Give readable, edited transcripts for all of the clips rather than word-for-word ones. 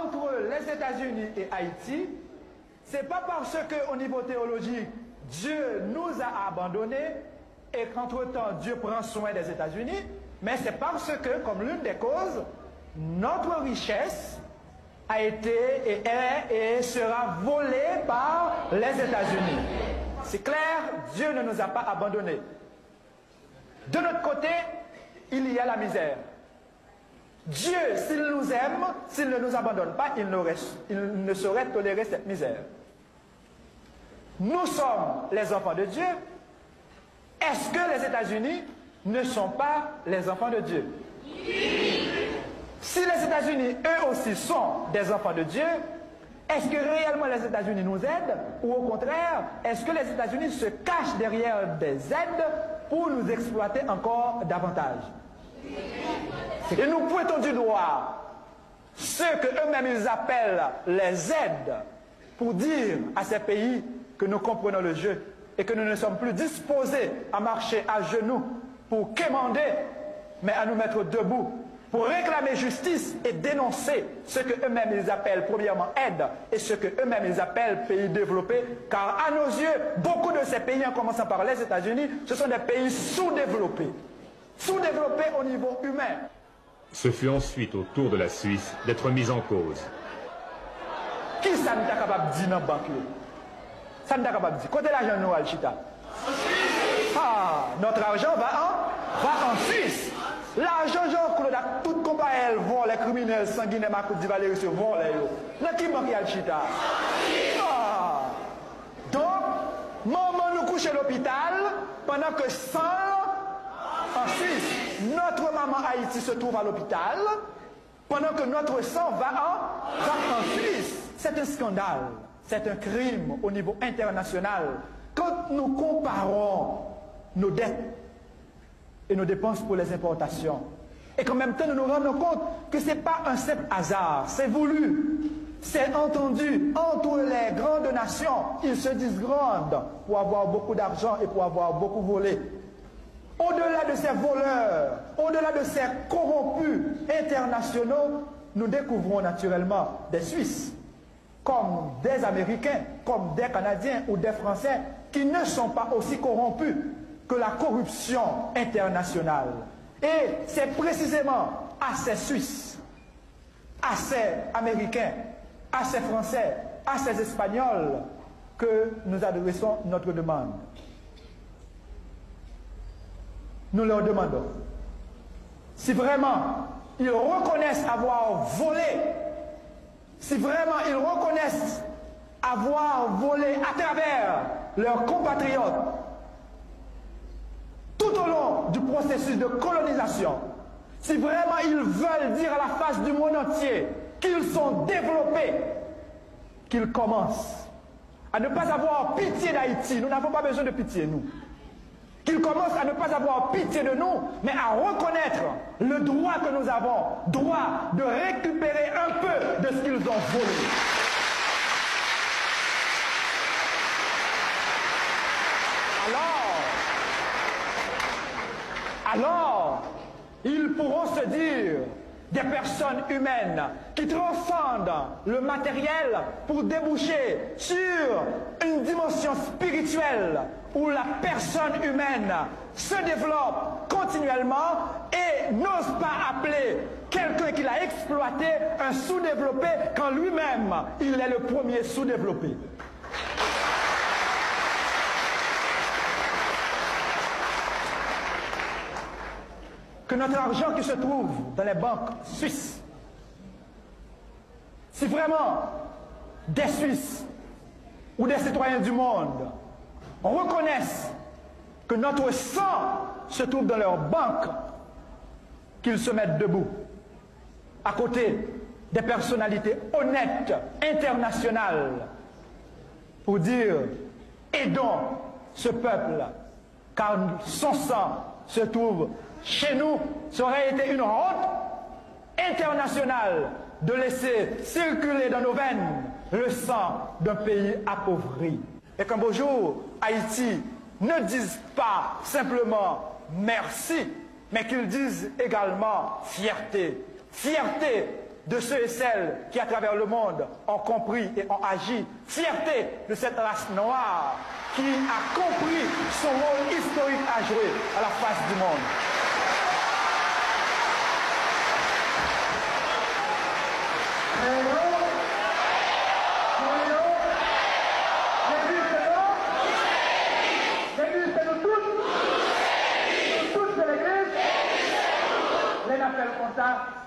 entre les États-Unis et Haïti, ce n'est pas parce qu'au niveau théologique, Dieu nous a abandonnés et qu'entre-temps, Dieu prend soin des États-Unis, mais c'est parce que, comme l'une des causes, notre richesse a été et est et sera volée par les États-Unis. C'est clair, Dieu ne nous a pas abandonnés. De notre côté, il y a la misère. Dieu, s'il nous aime, s'il ne nous abandonne pas, il ne saurait tolérer cette misère. Nous sommes les enfants de Dieu. Est-ce que les États-Unis ne sont pas les enfants de Dieu? Si les États-Unis, eux aussi, sont des enfants de Dieu, est-ce que réellement les États-Unis nous aident? Ou au contraire, est-ce que les États-Unis se cachent derrière des aides pour nous exploiter encore davantage? Et nous pointons du doigt ceux que eux-mêmes ils appellent les aides pour dire à ces pays que nous comprenons le jeu et que nous ne sommes plus disposés à marcher à genoux pour quémander, mais à nous mettre debout pour réclamer justice et dénoncer ce que eux-mêmes ils appellent premièrement aide et ce que eux-mêmes ils appellent pays développés, car à nos yeux, beaucoup de ces pays, en commençant par les États-Unis, ce sont des pays sous-développés. Sous-développés au niveau humain. Ce fut ensuite au tour de la Suisse d'être mise en cause. Qui ça n'est pas capable de dire dans la banque? Ça n'est pas capable de dire. Côté l'argent nous, Alchita. Ah, notre argent va en Suisse. L'argent, Jean-Claude, toute compagnie, elle vend, les criminels sanguinaires, Marco Di Valéry se vont, là. Dans qui banque Alchita? Ah. Donc, maman nous couche à l'hôpital pendant que 100 en Suisse, notre maman Haïti se trouve à l'hôpital, pendant que notre sang va en Suisse. C'est un scandale, c'est un crime au niveau international. Quand nous comparons nos dettes et nos dépenses pour les importations, et qu'en même temps nous nous rendons compte que ce n'est pas un simple hasard, c'est voulu, c'est entendu entre les grandes nations. Ils se disent grandes pour avoir beaucoup d'argent et pour avoir beaucoup volé. Au-delà de ces voleurs, au-delà de ces corrompus internationaux, nous découvrons naturellement des Suisses, comme des Américains, comme des Canadiens ou des Français, qui ne sont pas aussi corrompus que la corruption internationale. Et c'est précisément à ces Suisses, à ces Américains, à ces Français, à ces Espagnols que nous adressons notre demande. Nous leur demandons si vraiment ils reconnaissent avoir volé, si vraiment ils reconnaissent avoir volé à travers leurs compatriotes tout au long du processus de colonisation, si vraiment ils veulent dire à la face du monde entier qu'ils sont développés, qu'ils commencent à ne pas avoir pitié d'Haïti. Nous n'avons pas besoin de pitié, nous. Qu'ils commencent à ne pas avoir pitié de nous, mais à reconnaître le droit que nous avons, droit de récupérer un peu de ce qu'ils ont volé. Alors, ils pourront se dire des personnes humaines qui transcendent le matériel pour déboucher sur une dimension spirituelle où la personne humaine se développe continuellement et n'ose pas appeler quelqu'un qui l'a exploité un sous-développé quand lui-même il est le premier sous-développé. Que notre argent qui se trouve dans les banques suisses, si vraiment des Suisses ou des citoyens du monde reconnaissent que notre sang se trouve dans leurs banques, qu'ils se mettent debout à côté des personnalités honnêtes, internationales, pour dire aidons ce peuple, car son sang se trouve chez nous. Ça aurait été une honte internationale de laisser circuler dans nos veines le sang d'un pays appauvri. Et qu'un beau jour, Haïti ne dise pas simplement merci, mais qu'ils disent également fierté. Fierté de ceux et celles qui, à travers le monde, ont compris et ont agi. Fierté de cette race noire qui a compris son rôle historique à jouer à la face du monde.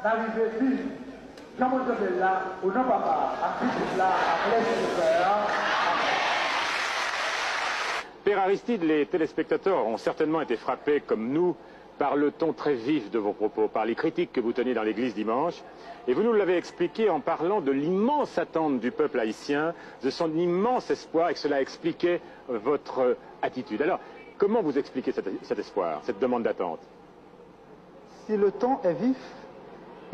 L'arrivée vive, Jean Montefiore là, au nom papa, à Philippe là, à Blaise de Père. Père Aristide, les téléspectateurs ont certainement été frappés, comme nous, par le ton très vif de vos propos, par les critiques que vous teniez dans l'église dimanche. Et vous nous l'avez expliqué en parlant de l'immense attente du peuple haïtien, de son immense espoir, et que cela expliquait votre attitude. Alors, comment vous expliquez cet espoir, cette demande d'attente? Si le ton est vif,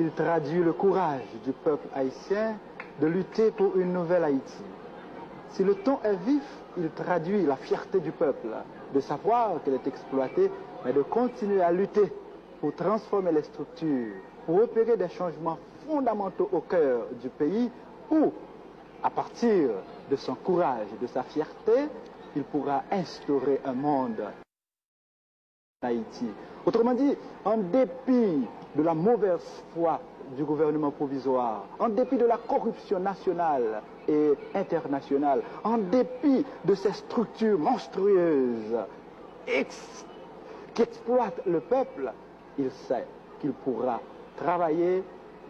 il traduit le courage du peuple haïtien de lutter pour une nouvelle Haïti. Si le ton est vif, il traduit la fierté du peuple de savoir qu'elle est exploitée, mais de continuer à lutter pour transformer les structures, pour opérer des changements fondamentaux au cœur du pays, où, à partir de son courage et de sa fierté, il pourra instaurer un monde en Haïti. Autrement dit, en dépit de la mauvaise foi du gouvernement provisoire, en dépit de la corruption nationale et internationale, en dépit de ces structures monstrueuses qui exploitent le peuple, il sait qu'il pourra travailler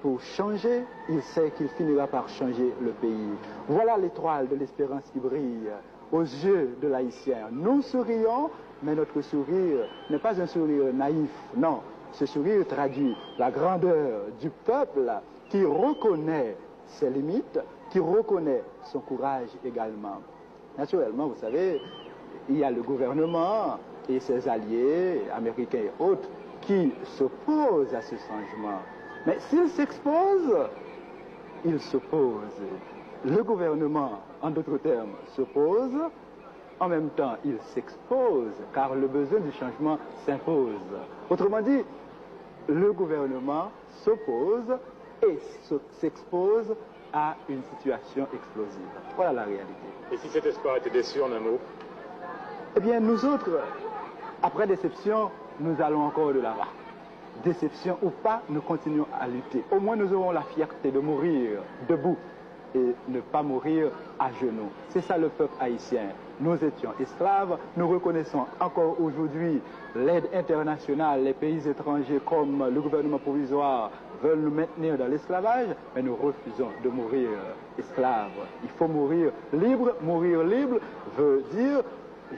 pour changer, il sait qu'il finira par changer le pays. Voilà l'étoile de l'espérance qui brille aux yeux de l'Haïtien. Nous sourions, mais notre sourire n'est pas un sourire naïf, non. Ce sourire traduit la grandeur du peuple qui reconnaît ses limites, qui reconnaît son courage également. Naturellement, vous savez, il y a le gouvernement et ses alliés, américains et autres, qui s'opposent à ce changement. Mais s'ils s'exposent, ils s'opposent. Le gouvernement, en d'autres termes, s'oppose. En même temps, il s'expose, car le besoin du changement s'impose. Autrement dit, le gouvernement s'oppose et s'expose à une situation explosive. Voilà la réalité. Et si cet espoir était déçu en un mot? Eh bien, nous autres, après déception, nous allons encore de l'avant. Déception ou pas, nous continuons à lutter. Au moins, nous aurons la fierté de mourir debout et ne pas mourir à genoux. C'est ça le peuple haïtien. Nous étions esclaves, nous reconnaissons encore aujourd'hui l'aide internationale, les pays étrangers comme le gouvernement provisoire veulent nous maintenir dans l'esclavage, mais nous refusons de mourir esclaves. Il faut mourir libre. Mourir libre veut dire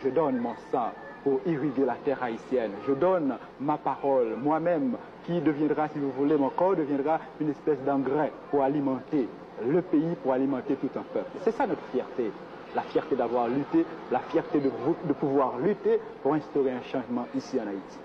je donne mon sang pour irriguer la terre haïtienne. Je donne ma parole, moi-même, qui deviendra, si vous voulez, mon corps deviendra une espèce d'engrais pour alimenter le pays, pour alimenter tout un peuple. C'est ça notre fierté. La fierté d'avoir lutté, la fierté de pouvoir lutter pour instaurer un changement ici en Haïti.